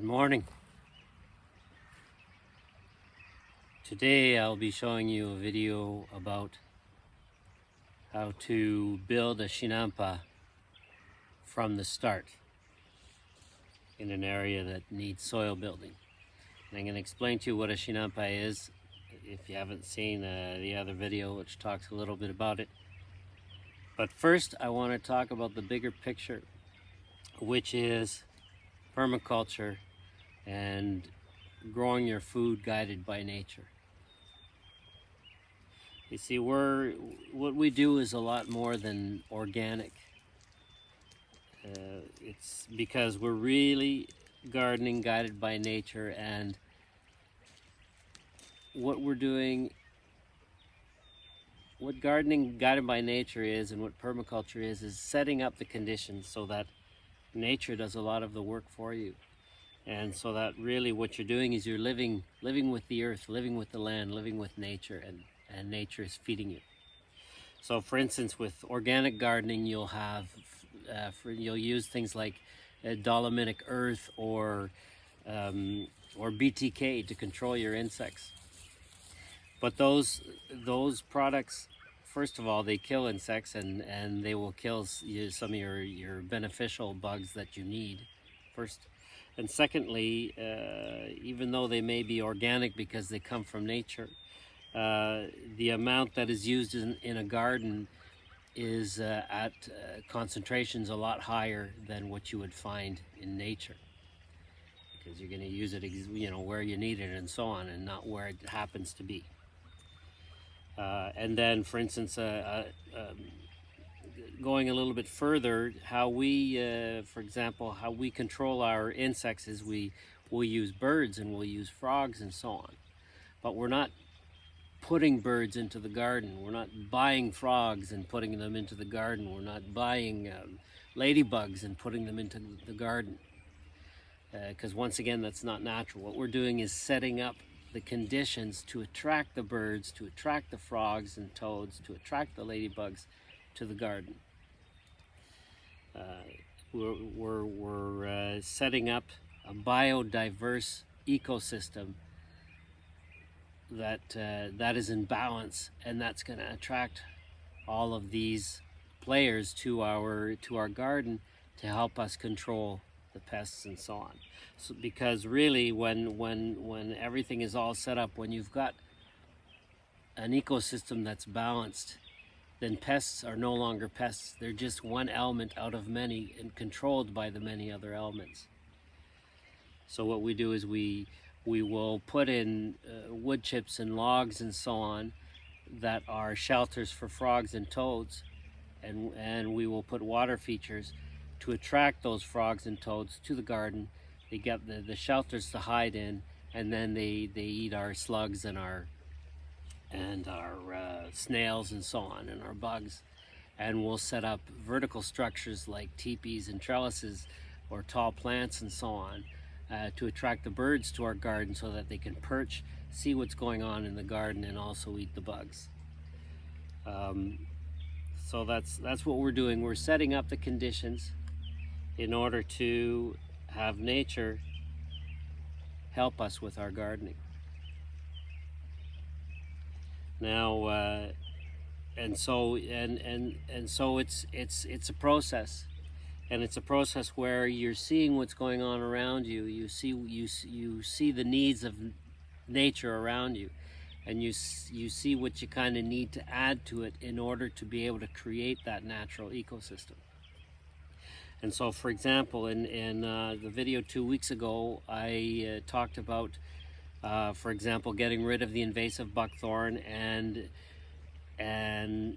morning. Today I'll be showing you a video about how to build a chinampa from the start in an area that needs soil building. And I'm going to explain to you what a chinampa is if you haven't seen the other video which talks a little bit about it. But first I want to talk about the bigger picture, which is permaculture and growing your food guided by nature. You see, what we do is a lot more than organic. It's because we're really gardening guided by nature, and what we're doing, what gardening guided by nature is and what permaculture is setting up the conditions so that nature does a lot of the work for you. And so that really what you're doing is you're living with the earth, living with the land, living with nature, and nature is feeding you. So for instance, with organic gardening, you'll have you'll use things like dolomitic earth or BTK to control your insects. But those products, first of all, they kill insects, and they will kill some of your beneficial bugs that you need first. And secondly, even though they may be organic because they come from nature, the amount that is used in a garden is at concentrations a lot higher than what you would find in nature, because you're going to use it, where you need it and so on, and not where it happens to be. And then, for instance, going a little bit further, how we, for example, how we control our insects is we'll use birds and we'll use frogs and so on. But we're not putting birds into the garden. We're not buying frogs and putting them into the garden. We're not buying ladybugs and putting them into the garden. Because once again, that's not natural. What we're doing is setting up the conditions to attract the birds, to attract the frogs and toads, to attract the ladybugs to the garden. We're setting up a biodiverse ecosystem that is in balance, and that's going to attract all of these players to our garden to help us control the pests and so on. So, because really, when everything is all set up, when you've got an ecosystem that's balanced, then pests are no longer pests. They're just one element out of many and controlled by the many other elements. So what we do is we will put in wood chips and logs and so on that are shelters for frogs and toads, and we will put water features to attract those frogs and toads to the garden. They get the shelters to hide in, and then they eat our slugs and our snails and so on, and our bugs. And we'll set up vertical structures like teepees and trellises or tall plants and so on to attract the birds to our garden so that they can perch, see what's going on in the garden, and also eat the bugs. So that's what we're doing. We're setting up the conditions in order to have nature help us with our gardening. Now, and so it's a process, and it's a process where you're seeing what's going on around you. You see the needs of nature around you, and you see what you kind of need to add to it in order to be able to create that natural ecosystem. And so, for example, in the video 2 weeks ago, I talked about, for example, getting rid of the invasive buckthorn and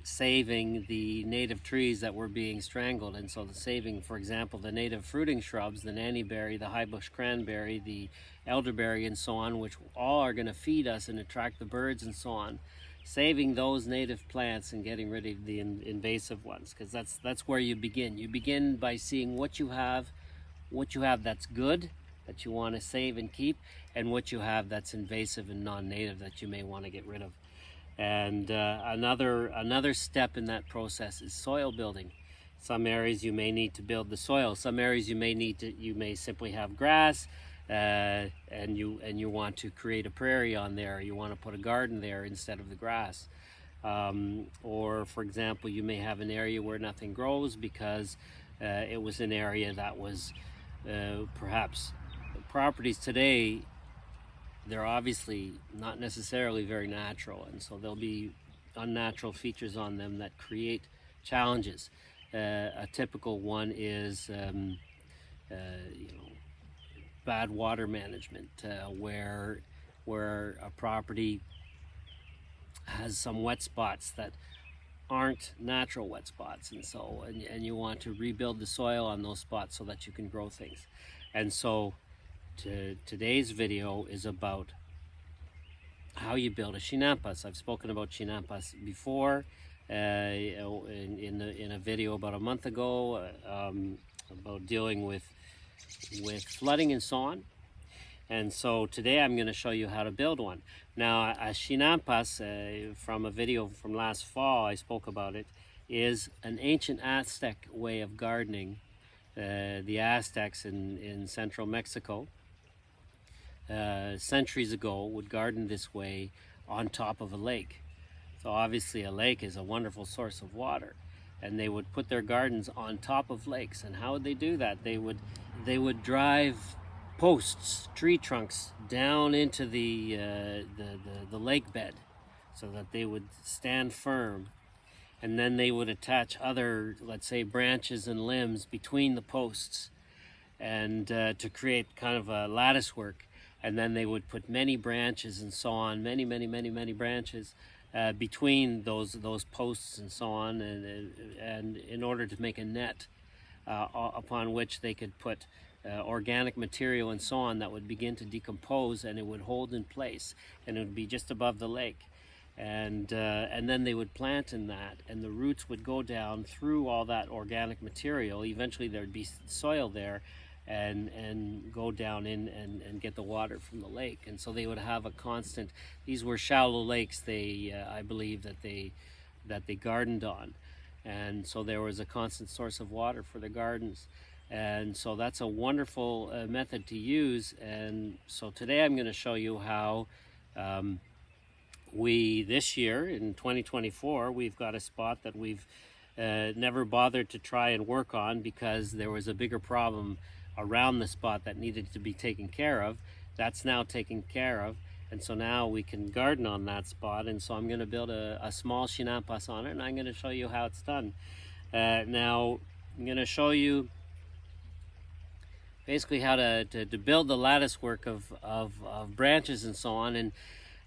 saving the native trees that were being strangled. And so saving, for example, the native fruiting shrubs, the nannyberry, the high bush cranberry, the elderberry and so on, which all are going to feed us and attract the birds and so on. Saving those native plants and getting rid of the invasive ones, because that's where you begin. You begin by seeing what you have that's good, that you want to save and keep, and what you have that's invasive and non-native that you may want to get rid of. And another step in that process is soil building. Some areas you may need to build the soil. Some areas you may simply have grass, and you want to create a prairie on there, you want to put a garden there instead of the grass. Or for example, you may have an area where nothing grows because it was an area that was perhaps properties today, they're obviously not necessarily very natural, and so there'll be unnatural features on them that create challenges. A typical one is bad water management, where a property has some wet spots that aren't natural wet spots, and you want to rebuild the soil on those spots so that you can grow things. And so today's video is about how you build a chinampas. I've spoken about chinampas before in a video about a month ago about dealing with flooding and so on. And so today I'm going to show you how to build one. Now, a chinampas, from a video from last fall, I spoke about it, is an ancient Aztec way of gardening. The Aztecs in central Mexico, centuries ago, would garden this way on top of a lake. So obviously a lake is a wonderful source of water, and they would put their gardens on top of lakes. And how would they do that? They would drive posts, tree trunks, down into the lake bed so that they would stand firm, and then they would attach other, let's say, branches and limbs between the posts, and to create kind of a lattice work. And then they would put many branches and so on, many branches between those posts and so on, and in order to make a net upon which they could put organic material and so on that would begin to decompose, and it would hold in place, and it would be just above the lake. And then they would plant in that, and the roots would go down through all that organic material. Eventually there'd be soil there, and go down in and get the water from the lake. And so they would have a constant, these were shallow lakes, I believe that they gardened on, and so there was a constant source of water for the gardens. And so that's a wonderful method to use. And so today I'm going to show you how this year in 2024, we've got a spot that we've never bothered to try and work on because there was a bigger problem around the spot that needed to be taken care of. That's now taken care of, and so now we can garden on that spot. And so I'm going to build a small chinampas on it, and I'm going to show you how it's done. Now I'm going to show you basically how to build the lattice work of branches and so on.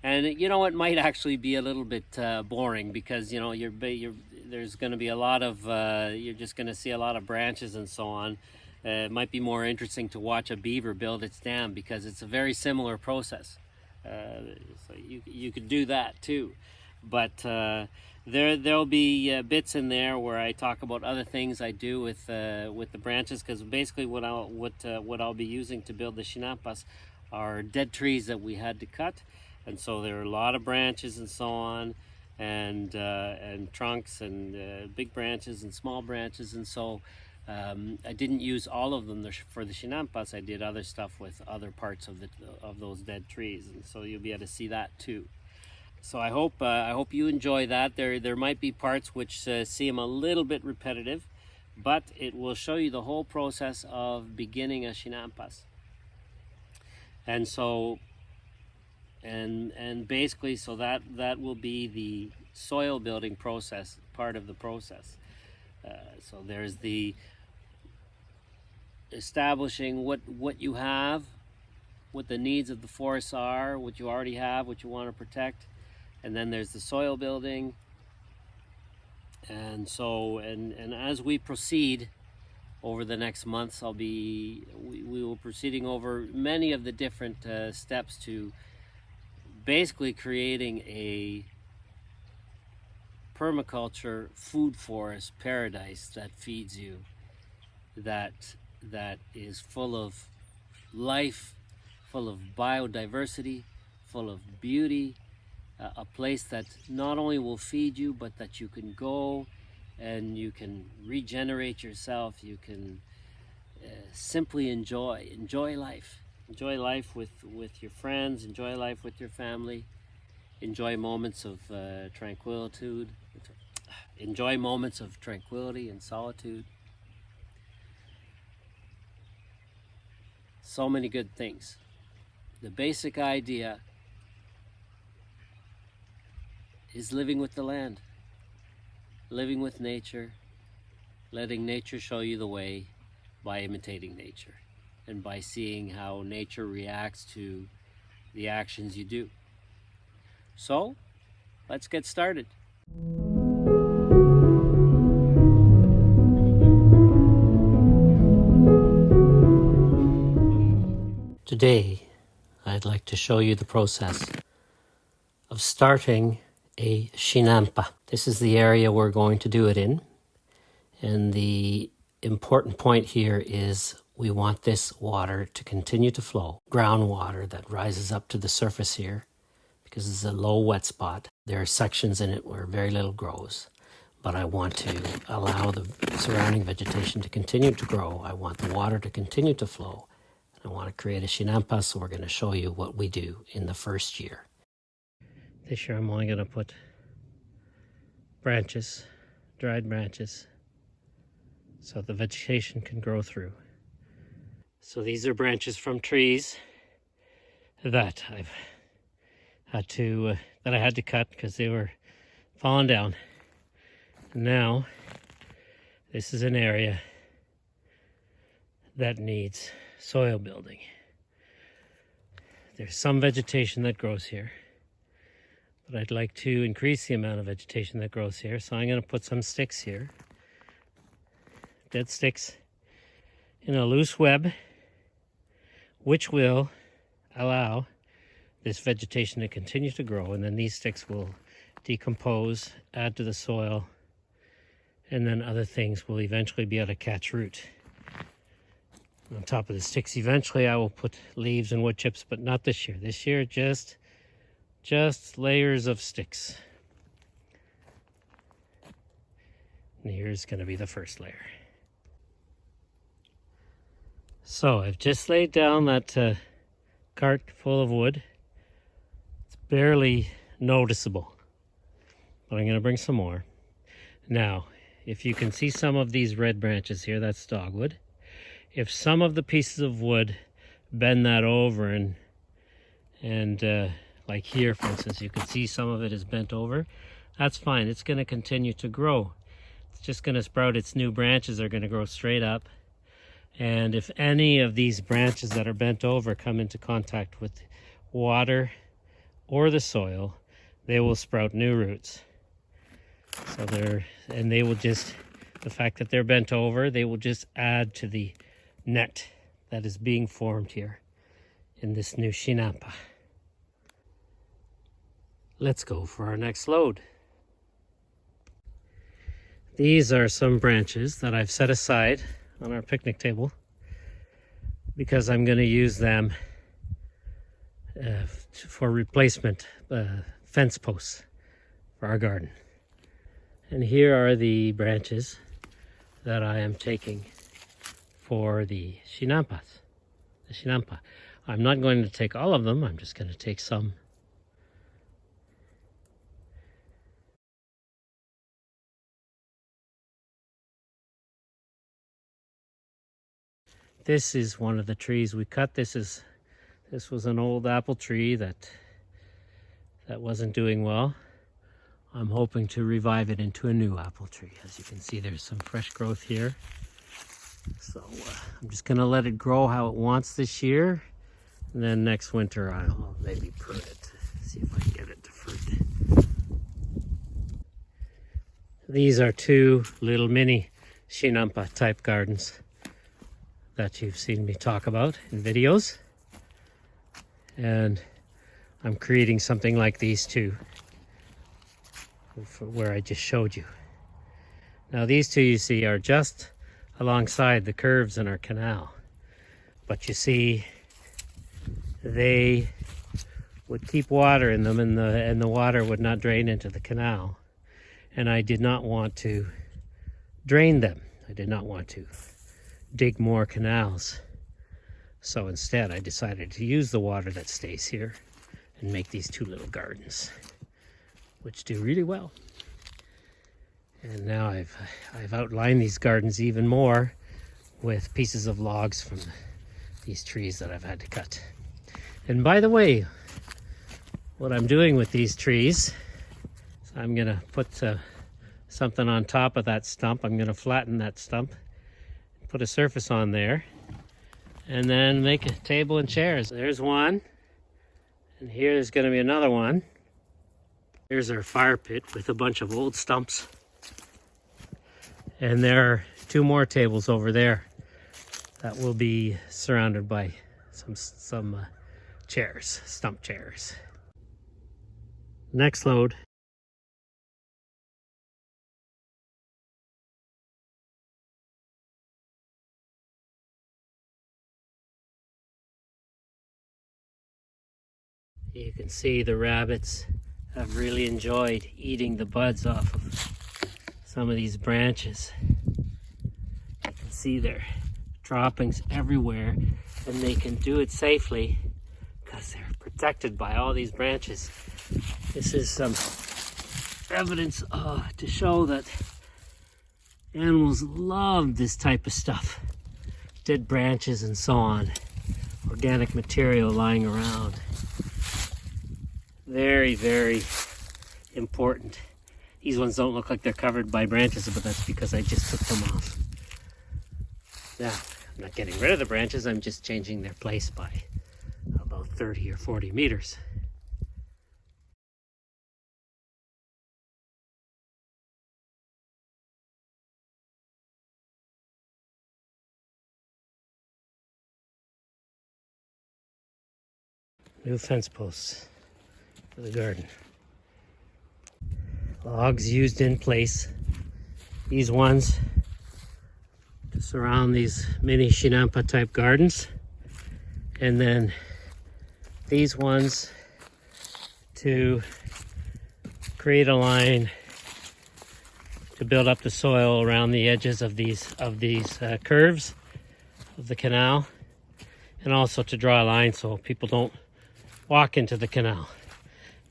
And you know, it might actually be a little bit boring because, you know, there's going to be a lot of you're just going to see a lot of branches and so on. It might be more interesting to watch a beaver build its dam because it's a very similar process. So you could do that too, but there'll be bits in there where I talk about other things I do with the branches, because basically what I'll be using to build the chinampas are dead trees that we had to cut. And so there are a lot of branches and so on, and trunks and big branches and small branches. And so I didn't use all of them for the chinampas. I did other stuff with other parts of those dead trees, and so you'll be able to see that too. So I hope you enjoy that. There might be parts which seem a little bit repetitive, but it will show you the whole process of beginning a chinampas. And so. And basically, so that will be the soil building process, part of the process. So there's the establishing what you have, what the needs of the forests are, what you already have, what you want to protect, and then there's the soil building. And so, and as we proceed over the next months, we will proceeding over many of the different steps to basically creating a permaculture food forest paradise that feeds you, that is full of life, full of biodiversity, full of beauty, a place that not only will feed you, but that you can go and you can regenerate yourself, you can simply enjoy life. Enjoy life with your friends, enjoy life with your family, enjoy moments of tranquility, enjoy moments of tranquility and solitude. So many good things. The basic idea is living with the land, living with nature, letting nature show you the way by imitating nature and by seeing how nature reacts to the actions you do. So, let's get started. Today, I'd like to show you the process of starting a CHINAMPA. This is the area we're going to do it in. And the important point here is we want this water to continue to flow. Groundwater that rises up to the surface here because it's a low wet spot. There are sections in it where very little grows, but I want to allow the surrounding vegetation to continue to grow. I want the water to continue to flow. I want to create a CHINAMPA, so we're going to show you what we do in the first year. This year I'm only going to put branches, dried branches, so the vegetation can grow through. So these are branches from trees that I had to cut because they were falling down. And now this is an area that needs soil building. There's some vegetation that grows here, but I'd like to increase the amount of vegetation that grows here, so I'm going to put some sticks here. Dead sticks in a loose web, which will allow this vegetation to continue to grow, and then these sticks will decompose, add to the soil, and then other things will eventually be able to catch root. On top of the sticks, eventually I will put leaves and wood chips, but not this year. This year, just layers of sticks. And here's going to be the first layer. So I've just laid down that cart full of wood. It's barely noticeable, but I'm going to bring some more. Now, if you can see some of these red branches here, that's dogwood. If some of the pieces of wood bend that over and like here, for instance, you can see some of it is bent over, that's fine. It's going to continue to grow. It's just going to sprout. Its new branches are going to grow straight up. And if any of these branches that are bent over come into contact with water or the soil, they will sprout new roots. So they will just, the fact that they're bent over, they will just add to the net that is being formed here in this new CHINAMPA. Let's go for our next load. These are some branches that I've set aside on our picnic table because I'm going to use them for replacement fence posts for our garden. And here are the branches that I am taking for the CHINAMPA. I'm not going to take all of them, I'm just going to take some. This is one of the trees we cut. This was an old apple tree that wasn't doing well. I'm hoping to revive it into a new apple tree. As you can see, there's some fresh growth here. So I'm just going to let it grow how it wants this year. And then next winter I'll maybe prune it. See if I can get it to fruit. These are two little mini CHINAMPA type gardens that you've seen me talk about in videos. And I'm creating something like these two, where I just showed you. Now these two you see are just alongside the curves in our canal. But you see, they would keep water in them, and the water would not drain into the canal. And I did not want to drain them. I did not want to dig more canals. So instead I decided to use the water that stays here and make these 2 little gardens, which do really well. And now I've outlined these gardens even more with pieces of logs from these trees that I've had to cut. And by the way, what I'm doing with these trees, so I'm gonna put something on top of that stump. I'm gonna flatten that stump, put a surface on there, and then make a table and chairs. There's one, and here's gonna be another one. Here's our fire pit with a bunch of old stumps. And there are 2 more tables over there that will be surrounded by some chairs, stump chairs. Next load. You can see the rabbits have really enjoyed eating the buds off of some of these branches. You can see their droppings everywhere, and they can do it safely because they're protected by all these branches. This is some evidence to show that animals love this type of stuff. Dead branches and so on. Organic material lying around. Very, very important. These ones don't look like they're covered by branches, but that's because I just took them off. Now, I'm not getting rid of the branches, I'm just changing their place by about 30 or 40 meters. New fence posts for the garden. Logs used in place. These ones to surround these mini CHINAMPA type gardens. And then these ones to create a line to build up the soil around the edges of these curves of the canal, and also to draw a line so people don't walk into the canal,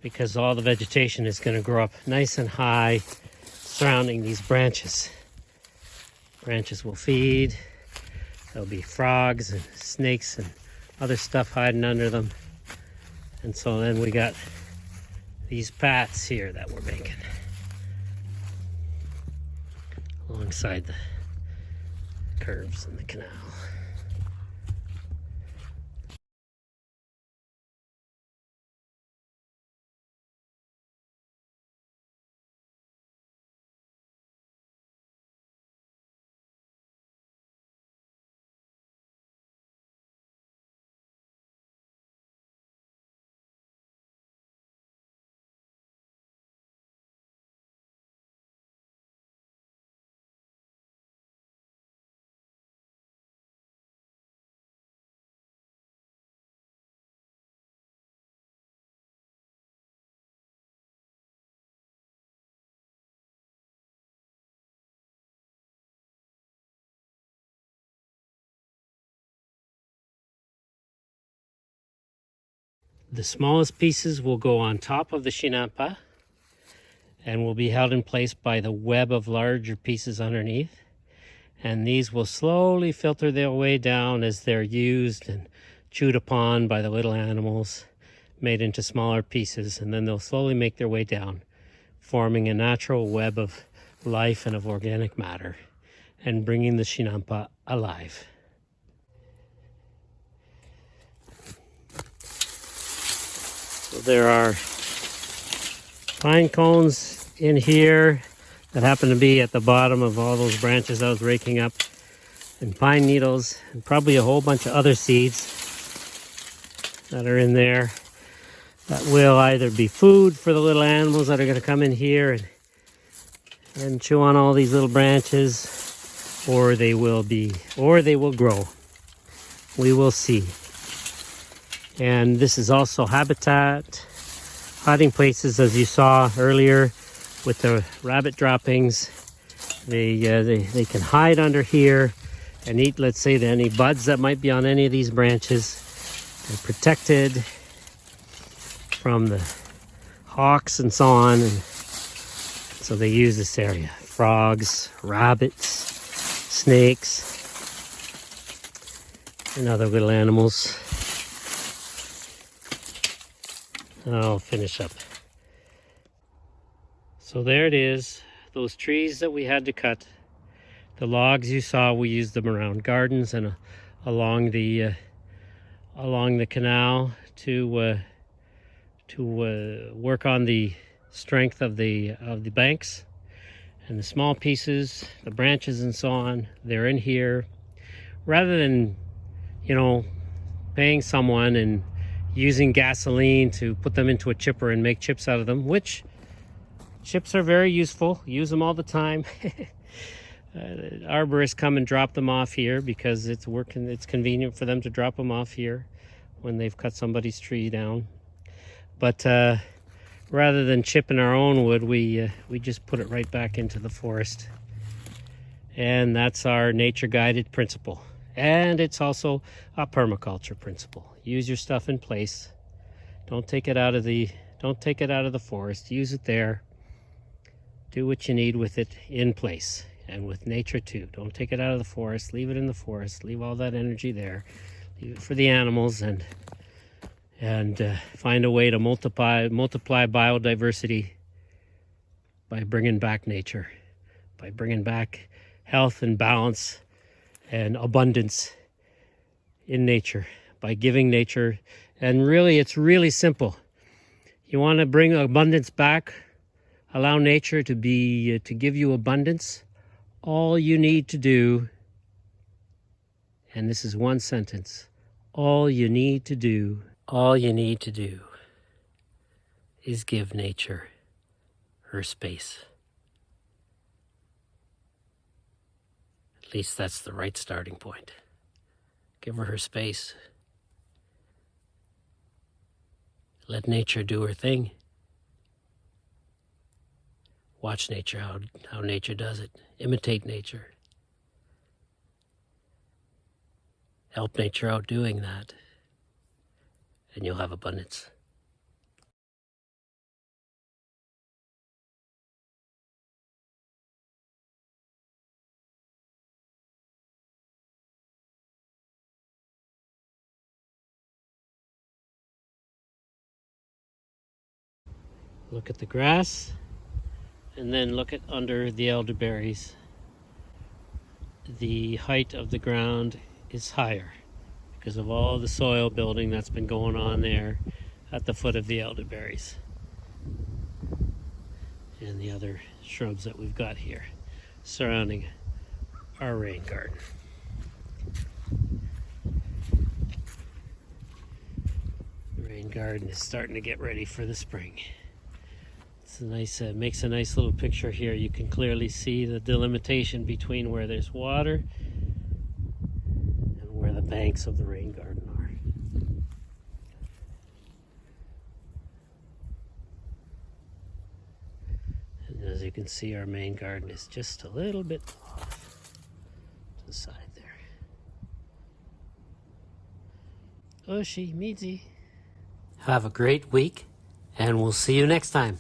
because all the vegetation is going to grow up nice and high surrounding these branches. Branches will feed. There'll be frogs and snakes and other stuff hiding under them. And so then we got these paths here that we're making alongside the curves in the canal. The smallest pieces will go on top of the CHINAMPA and will be held in place by the web of larger pieces underneath. And these will slowly filter their way down as they're used and chewed upon by the little animals, made into smaller pieces, and then they'll slowly make their way down, forming a natural web of life and of organic matter, and bringing the CHINAMPA alive. So there are pine cones in here that happen to be at the bottom of all those branches I was raking up, and pine needles, and probably a whole bunch of other seeds that are in there that will either be food for the little animals that are going to come in here and chew on all these little branches, or they will grow. We will see. And this is also habitat, hiding places, as you saw earlier with the rabbit droppings. They can hide under here and eat, let's say, any buds that might be on any of these branches. They're protected from the hawks and so on, and so they use this area. Frogs, rabbits, snakes, and other little animals. I'll finish up. So there it is, those trees that we had to cut. The logs you saw, we used them around gardens and along the canal to work on the strength of the banks. And the small pieces, the branches and so on, they're in here. Rather than, paying someone and using gasoline to put them into a chipper and make chips out of them, which chips are very useful, use them all the time. Arborists come and drop them off here because it's convenient for them to drop them off here when they've cut somebody's tree down. But rather than chipping our own wood, we just put it right back into the forest. And that's our nature-guided principle. And it's also a permaculture principle. Use your stuff in place. Don't take it out of the forest. Use it there. Do what you need with it in place. And with nature too. Don't take it out of the forest. Leave it in the forest. Leave all that energy there. Leave it for the animals, and find a way to multiply biodiversity by bringing back nature, by bringing back health and balance and abundance in nature, by giving nature. And really, it's really simple. You want to bring abundance back, allow nature to give you abundance. All you need to do, and this is one sentence, all you need to do is give nature her space. At least that's the right starting point. Give her space. Let nature do her thing. Watch nature, how nature does it. Imitate nature. Help nature out doing that, and you'll have abundance. Look at the grass, and then look at under the elderberries. The height of the ground is higher because of all the soil building that's been going on there at the foot of the elderberries and the other shrubs that we've got here surrounding our rain garden. The rain garden is starting to get ready for the spring. It's a nice, makes a nice little picture here. You can clearly see the delimitation between where there's water and where the banks of the rain garden are. And as you can see, our main garden is just a little bit off to the side there. Oshi, Midzi. Have a great week, and we'll see you next time.